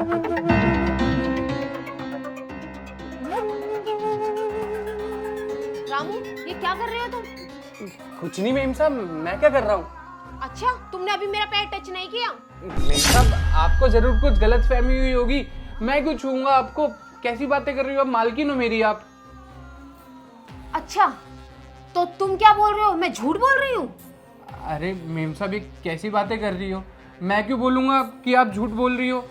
रामू, ये क्या कर रहे हो तुम? कुछ नहीं मेम साहब, मैं क्या कर रहा हूँ? अच्छा, तुमने अभी मेरा पैर टच नहीं किया? मेम साहब, आपको जरूर कुछ गलत फहमी हुई होगी। मैं क्यों छूऊंगा आपको? कैसी बातें कर रही हो आप? मालकिन हो मेरी आप। अच्छा, तो तुम क्या बोल रहे हो? मैं झूठ बोल रही हूँ? अरे मेम साहब, ये कैसी बातें कर रही हो? मैं क्यों बोलूँगा कि आप झूठ बोल रही हो?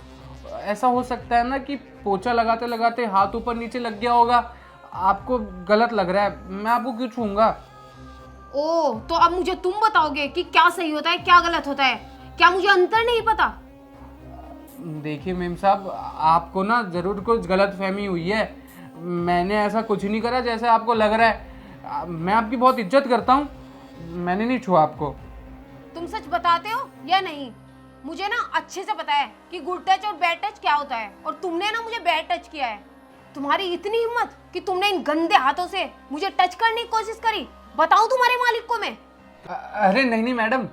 ऐसा हो सकता है ना कि पोछा लगाते लगाते हाथ ऊपर नीचे लग गया होगा, आपको गलत लग रहा है। मैं आपको क्यों छूऊंगा? ओ, तो अब मुझे तुम बताओगे कि क्या सही होता है क्या गलत होता है? क्या मुझे अंतर नहीं पता? देखिए मेम साहब, आपको ना ज़रूर कुछ गलत फहमी हुई है। मैंने ऐसा कुछ नहीं करा जैसे आपको लग रहा है। मैं आपकी बहुत इज्जत करता हूँ, मैंने नहीं छुआ आपको। तुम सच बताते हो या नहीं? मुझे ना अच्छे से पता है कि गुड टच और बैड टच क्या होता है, और तुमने ना मुझे बैड टच किया है। तुम्हारी इतनी हिम्मत कि तुमने इन गंदे हाथों से मुझे टच करने की कोशिश करी। बताऊं तुम्हारे मालिक को मैं? अरे नहीं नहीं मैडम,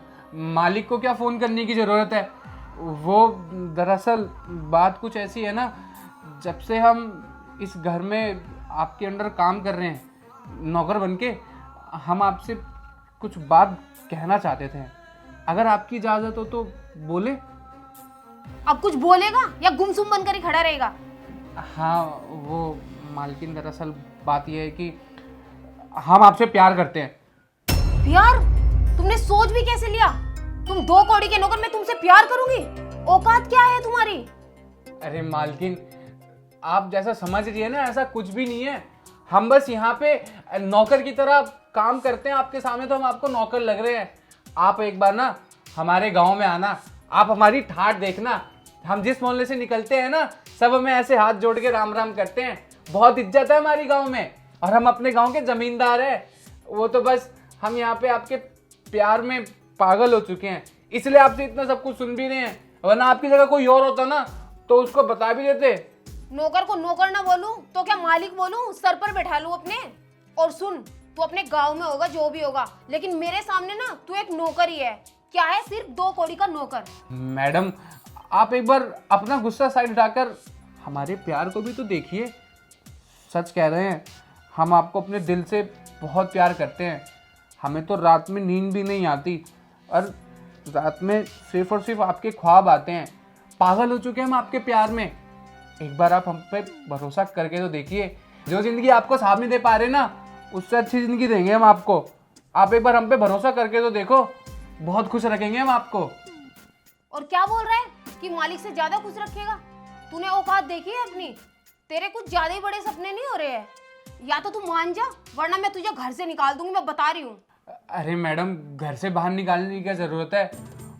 मालिक को क्या फ़ोन करने की ज़रूरत है? वो दरअसल बात कुछ ऐसी है ना, जब से हम इस घर में आपके अंडर काम कर रहे हैं नौकर बन के, हम आपसे कुछ बात कहना चाहते थे। अगर आपकी इजाज़त हो तो बोले। अब कुछ बोलेगा या गुमसुम बनकर ही खड़ा रहेगा? हाँ, वो मालकिन दरअसल बात यह है कि हम आपसे प्यार करते हैं। प्यार? तुमने सोच भी कैसे लिया? तुम 2 कौड़ी के नौकर, मैं तुमसे प्यार करूंगी? औकात क्या है तुम्हारी? अरे मालकिन, आप जैसा समझ रही है ना, ऐसा कुछ भी नहीं है। हम बस यहाँ पे नौकर की तरह काम करते हैं आपके सामने, तो हम आपको नौकर लग रहे हैं। आप एक बार ना हमारे गांव में आना, आप हमारी ठाठ देखना। हम जिस मोहल्ले से निकलते हैं ना, सब हमें ऐसे हाथ जोड़ के राम राम करते हैं। बहुत इज्जत है हमारी गांव में, और हम अपने गांव के जमींदार हैं। वो तो बस हम यहाँ पे आपके प्यार में पागल हो चुके हैं, इसलिए आपसे इतना सब कुछ सुन भी रहे हैं। वरना आपकी जगह कोई और होता ना तो उसको बता भी देते। नौकर को नौकर ना बोलूं तो क्या मालिक बोलूं? सर पर बैठा लूं अपने? और सुन, तू अपने गांव में होगा जो भी होगा, लेकिन मेरे सामने ना तू एक नौकर ही है। क्या है? सिर्फ 2 कौड़ी का नौकर। मैडम, आप एक बार अपना गुस्सा साइड हटाकर हमारे प्यार को भी तो देखिए। सच कह रहे हैं, हम आपको अपने दिल से बहुत प्यार करते हैं। हमें तो रात में नींद भी नहीं आती, और रात में सिर्फ और सिर्फ आपके ख्वाब आते हैं। पागल हो चुके हैं हम आपके प्यार में। एक बार आप हम पे भरोसा करके तो देखिए। जो ज़िंदगी आपको साहब नहीं दे पा रहे ना, उससे अच्छी ज़िंदगी देंगे हम आपको। आप एक बार हम पे भरोसा करके तो देखो, बहुत खुश रखेंगे हम आपको। और क्या बोल रहा है कि मालिक से ज्यादा खुश रखेगा? तूने औकात देखी है अपनी? तेरे कुछ ज्यादा ही बड़े सपने नहीं हो रहे हैं? या तो तू मान जा, वरना मैं तुझे घर से निकाल दूंगी, मैं बता रही हूँ। अरे मैडम, घर से बाहर निकालने की क्या ज़रूरत है?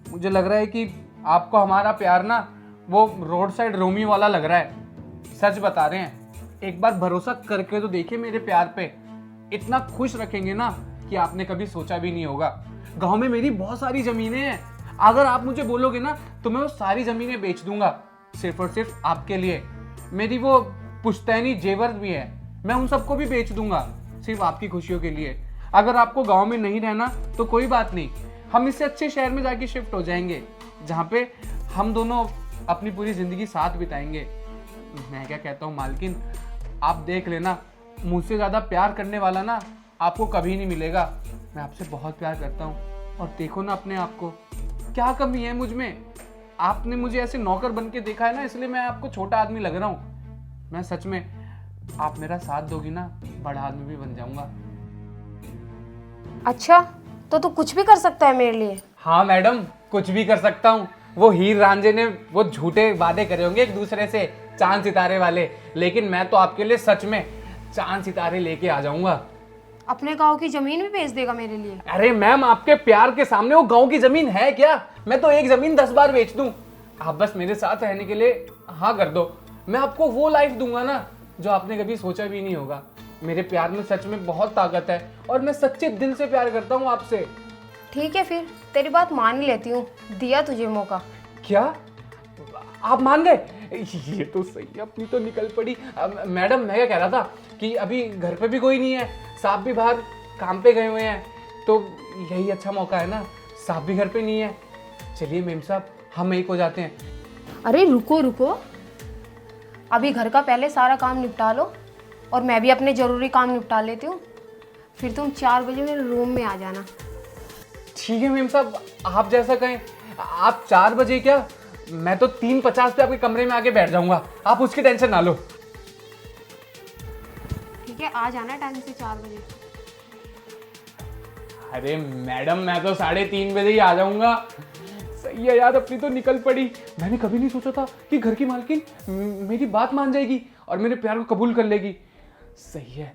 मुझे लग रहा है कि आपको हमारा प्यार ना वो रोड साइड रोमी वाला लग रहा है। सच बता रहे हैं, एक बार भरोसा करके तो देखिए मेरे प्यार पे। इतना खुश रखेंगे ना कि आपने कभी सोचा भी नहीं होगा। गांव में मेरी बहुत सारी ज़मीनें हैं। अगर आप मुझे बोलोगे ना तो मैं वो सारी ज़मीनें बेच दूंगा, सिर्फ और सिर्फ आपके लिए। मेरी वो पुश्तैनी जेवर भी है, मैं उन सबको भी बेच दूंगा, सिर्फ आपकी खुशियों के लिए। अगर आपको गांव में नहीं रहना तो कोई बात नहीं, हम इससे अच्छे शहर में जाके शिफ्ट हो जाएंगे, जहाँ पे हम दोनों अपनी पूरी ज़िंदगी साथ बिताएंगे। मैं क्या कहता हूँ मालकिन, आप देख लेना, मुझसे ज़्यादा प्यार करने वाला ना आपको कभी नहीं मिलेगा। मैं आपसे बहुत प्यार करता हूँ, और देखो ना अपने आप को, क्या कमी है मुझ में? आपने मुझे ऐसे नौकर बन के देखा है ना, इसलिए मैं आपको छोटा आदमी लग रहा हूँ। मैं सच में, आप मेरा साथ दोगी ना, बड़ा आदमी भी बन जाऊंगा। अच्छा, तो तू कुछ भी कर सकता है मेरे लिए? हाँ मैडम, कुछ भी कर सकता हूँ। वो हीर रांझे ने वो झूठे वादे करे होंगे एक दूसरे से, चांद सितारे वाले, लेकिन मैं तो आपके लिए सच में चांद सितारे लेके आ जाऊंगा। अपने गांव की जमीन भी बेच देगा मेरे लिए? अरे मैम, आपके प्यार के सामने वो गांव की जमीन है क्या? मैं तो एक जमीन 10 बार बेच दूं। आप बस मेरे साथ रहने के लिए हाँ कर दो, मैं आपको वो लाइफ दूंगा ना जो आपने कभी सोचा भी नहीं होगा। मेरे प्यार में सच में बहुत ताकत है, और मैं सच्चे दिल से प्यार करता हूँ आपसे। ठीक है, फिर तेरी बात मान ही लेती हूँ। दिया तुझे मौका। क्या आप मान गए? ये तो सही है, अपनी तो निकल पड़ी। मैडम, मैं क्या कह रहा था कि अभी घर पे भी कोई नहीं है, साहब भी बाहर काम पे गए हुए हैं, तो यही अच्छा मौका है ना, साहब भी घर पे नहीं है। चलिए मेम साहब, हम एक हो जाते हैं। अरे रुको रुको, अभी घर का पहले सारा काम निपटा लो और मैं भी अपने ज़रूरी काम निपटा लेती हूँ, फिर तुम 4 बजे मेरे रूम में आ जाना। ठीक है मेम साहब, आप जैसा कहें। आप 4 बजे क्या, मैं तो 3:50 पे आपके कमरे में आके बैठ जाऊंगा, आप उसकी टेंशन ना लो। ठीक है, आ जाना टाइम से 4 बजे। अरे मैडम, मैं तो 3:30 बजे ही आ जाऊंगा। सही है यार, अपनी तो निकल पड़ी। मैंने कभी नहीं सोचा था कि घर की मालकिन मेरी बात मान जाएगी और मेरे प्यार को कबूल कर लेगी। सही है,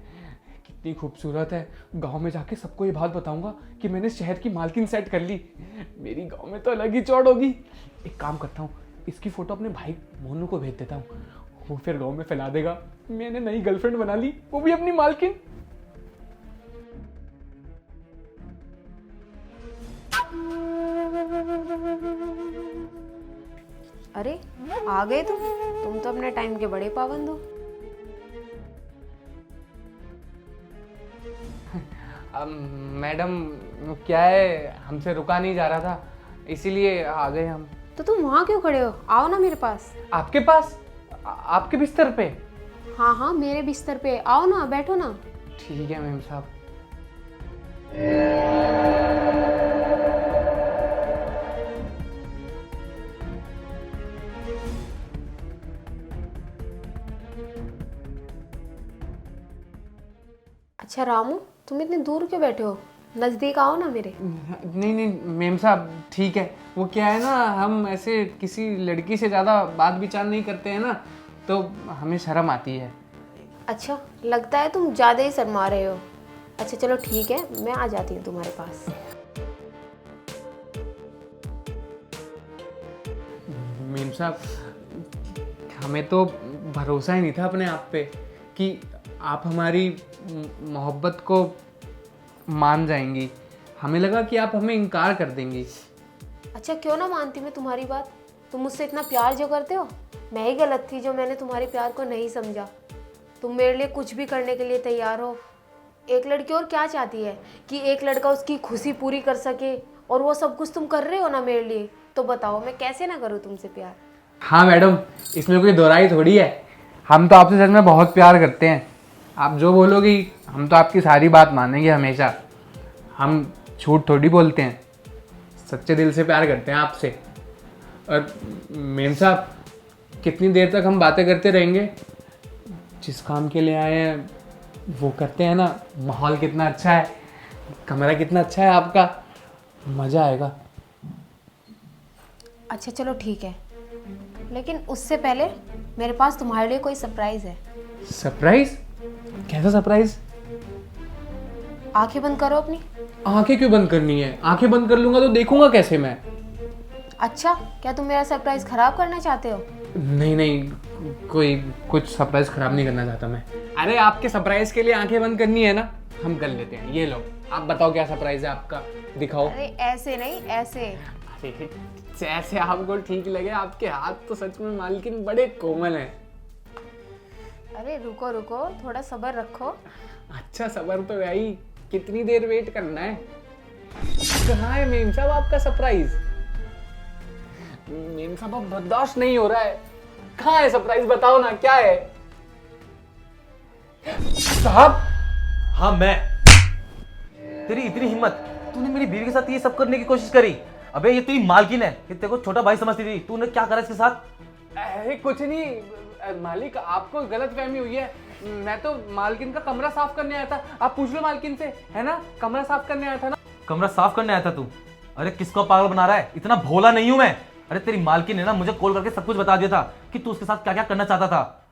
कितनी खूबसूरत है। गांव में जाके सबको ये बात बताऊंगा कि मैंने शहर की मालकिन सेट कर ली। मेरी गांव में तो अलग ही चौड़ होगी। एक काम करता हूँ, इसकी फोटो अपने भाई मोनू को भेज देता हूँ, वो फिर गांव में फैला देगा मैंने नई गर्लफ्रेंड बना ली, वो भी अपनी मालकिन। अरे आ गए तुम तो अपने टाइम के बड़े पाबंद हो। मैडम क्या है, हमसे रुका नहीं जा रहा था, इसीलिए आ गए हम। तो तुम वहाँ क्यों खड़े हो, आओ ना मेरे पास। आपके पास? आपके बिस्तर पे? हाँ हाँ, मेरे बिस्तर पे आओ ना, बैठो ना। ठीक है मैम साहब। अच्छा रामू, तुम इतने दूर क्यों बैठे हो, नज़दीक आओ ना मेरे। नहीं नहीं मैम साहब, ठीक है। वो क्या है ना, हम ऐसे किसी लड़की से ज़्यादा बात विचार नहीं करते हैं ना, तो हमें शर्म आती है। अच्छा, लगता है तुम ज़्यादा ही शर्मा रहे हो। अच्छा चलो ठीक है, मैं आ जाती हूँ तुम्हारे पास। मैम साहब, हमें तो भरोसा ही नहीं था अपने आप पे कि आप हमारी मोहब्बत को मान जाएंगी। हमें लगा कि आप हमें इनकार कर देंगी। अच्छा क्यों ना मानती मैं तुम्हारी बात, तुम मुझसे इतना प्यार जो करते हो। मैं ही गलत थी जो मैंने तुम्हारे प्यार को नहीं समझा। तुम मेरे लिए कुछ भी करने के लिए तैयार हो। एक लड़की और क्या चाहती है कि एक लड़का उसकी खुशी पूरी कर सके, और वो सब कुछ तुम कर रहे हो ना मेरे लिए। तो बताओ मैं कैसे ना करूँ तुमसे प्यार। हाँ मैडम, इसमें कोई दोहराई थोड़ी है, हम तो आपसे सच में बहुत प्यार करते हैं। आप जो बोलोगी हम तो आपकी सारी बात मानेंगे हमेशा। हम झूठ थोड़ी बोलते हैं, सच्चे दिल से प्यार करते हैं आपसे। और मेम साहब, कितनी देर तक हम बातें करते रहेंगे? जिस काम के लिए आए हैं वो करते हैं ना। माहौल कितना अच्छा है, कमरा कितना अच्छा है आपका, मज़ा आएगा। अच्छा चलो ठीक है, लेकिन उससे पहले मेरे पास तुम्हारे लिए कोई सरप्राइज़ है। सरप्राइज? कैसा सरप्राइज? आंखें बंद करो अपनी। आंखें क्यों बंद करनी है? आंखें बंद कर लूंगा तो देखूंगा कैसे मैं? अच्छा, क्या तुम मेरा सरप्राइज खराब करना चाहते हो? नहीं नहीं, कुछ सरप्राइज खराब नहीं करना चाहता मैं। अरे आपके सरप्राइज के लिए आंखें बंद करनी है ना, हम कर लेते हैं। ये लो, आप बताओ क्या सरप्राइज है आपका, दिखाओ। अरे ऐसे नहीं, ऐसे। अरे जैसे आपको ठीक लगे, आपके हाथ तो सच में मालकिन बड़े कोमल हैं। अरे रुको रुको, थोड़ा सब्र रखो। अच्छा सबर तो भाई, कितनी देर वेट करना है? कहाँ है मेम साहब आपका सरप्राइज? मेम साहब अब बर्दाश्त नहीं हो रहा है, कहाँ है सरप्राइज? बताओ ना क्या है? साहब। हाँ मैं। तेरी इतनी हिम्मत, तूने मेरी बीवी के साथ ये सब करने की कोशिश करी। अबे ये तेरी मालकिन है, ये तेरे को छोटा भाई समझती थी, तूने क्या करा इसके साथ? अरे कुछ नहीं मालिक, आपको गलतफहमी हुई है। मैं तो मालकिन का कमरा साफ करने आया था। आप पूछ लो मालकिन से, है ना? कमरा साफ करने आया था ना। कमरा साफ करने आया था तू? अरे किसको पागल बना रहा है, इतना भोला नहीं हूं मैं। अरे तेरी मालकिन ने ना मुझे कॉल करके सब कुछ बता दिया था कि तू उसके साथ क्या क्या करना चाहता था।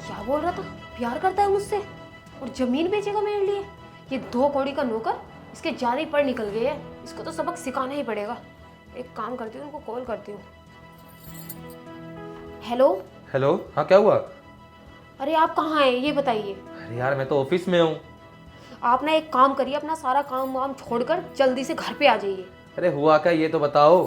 क्या बोल रहा था? प्यार करता है मुझसे और जमीन बेचेगा मेरे लिए? ये 2 कौड़ी का नौकर इसके ज्यादा ही पढ़ निकल गए है। इसको तो सबक सिखाना ही पड़ेगा। एक काम करती हूँ, उनको कॉल करती हूँ। हेलो। हेलो, हाँ क्या हुआ? अरे आप कहाँ हैं ये बताइए। अरे यार मैं तो ऑफिस में हूँ। आप ना एक काम करिए, अपना सारा काम वाम छोड़कर जल्दी से घर पे आ जाइए। अरे हुआ क्या ये तो बताओ।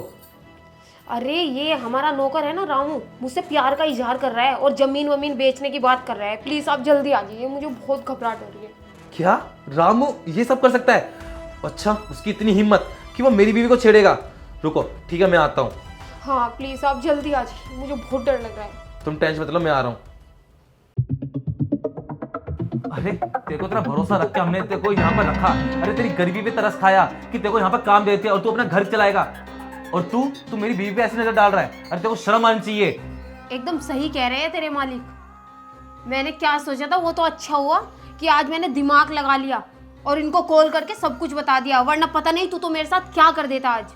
अरे ये हमारा नौकर है ना रामू, मुझसे प्यार का इजहार कर रहा है और जमीन वमीन बेचने की बात कर रहा है। प्लीज आप जल्दी आ जाइए, मुझे बहुत घबराहट हो रही है। क्या रामू ये सब कर सकता है? अच्छा, उसकी इतनी हिम्मत कि वो मेरी बीवी को छेड़ेगा। रुको, ठीक है, मैं आता हूँ। हाँ प्लीज आप जल्दी आ जाइए, मुझे बहुत डर लग रहा है। तुम टेंशन मत लो, मैं आ रहा हूँ। अरे तेरे को इतना भरोसा रख के हमने तेरे को यहाँ पर रखा, अरे तेरी गरीबी पे तरस खाया कि तेरे को यहाँ पर काम देते और तू अपना घर चलाएगा, और तू मेरी बीवी पे ऐसी नजर डाल रहा है। अरे तेरे को शर्म आनी चाहिए। एकदम सही कह रहे हैं तेरे मालिक। मैंने क्या सोचा था वो तो अच्छा हुआ कि आज मैंने दिमाग लगा लिया और इनको कॉल करके सब कुछ बता दिया, वरना पता नहीं तू तो मेरे साथ क्या कर देता आज।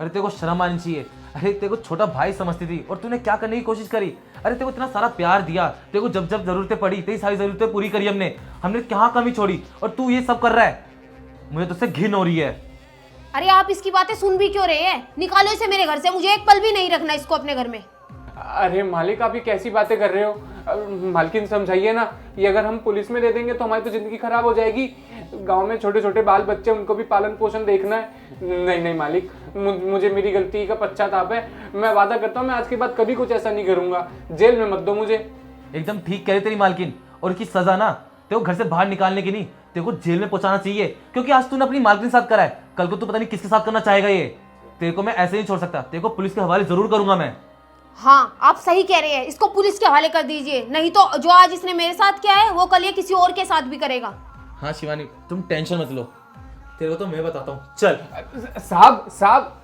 अरे तेरे को शर्म आनी चाहिए। अरे तेरे को छोटा भाई समझती थी और तूने क्या करने की कोशिश करी। अरे तेरे को इतना सारा प्यार दिया, तेरे को जब जब जरूरतें पड़ी तेरी सारी जरूरतें पूरी करी हमने क्या कमी छोड़ी, और तू ये सब कर रहा है। मुझे तुझसे घिन हो रही है। अरे आप इसकी बातें सुन भी क्यों रहे हैं? निकालो इसे मेरे घर से, मुझे एक पल भी नहीं रखना इसको अपने घर में। अरे मालिक, आप ये कैसी बातें कर रहे हो? मालकिन समझाइए ना, ये अगर हम पुलिस में दे देंगे तो हमारी तो जिंदगी खराब हो जाएगी। गांव में छोटे छोटे बाल बच्चे, उनको भी पालन पोषण देखना है। नहीं नहीं मालिक, मुझे मेरी गलती का पश्चाताप है। मैं वादा करता हूँ मैं आज के बाद कभी कुछ ऐसा नहीं करूंगा। जेल में मत दो मुझे। एकदम ठीक कह रही तेरी मालकिन, और इसकी सजा ना तेरे को घर से बाहर निकालने की नहीं, तेरे को जेल में पहुंचाना चाहिए, क्योंकि आज तूने अपनी मालकिन के साथ करा है, कल को तू पता नहीं किसके साथ करना चाहेगा। ये तेरे को मैं ऐसे नहीं छोड़ सकता, तेरे को पुलिस के हवाले जरूर करूंगा मैं। हाँ आप सही कह रहे हैं, इसको पुलिस के हवाले कर दीजिए, नहीं तो जो आज इसने मेरे साथ किया है वो कल ये किसी और के साथ भी करेगा। हाँ शिवानी, तुम टेंशन मत लो, तेरे को तो मैं बताता हूँ। चल। साहब साहब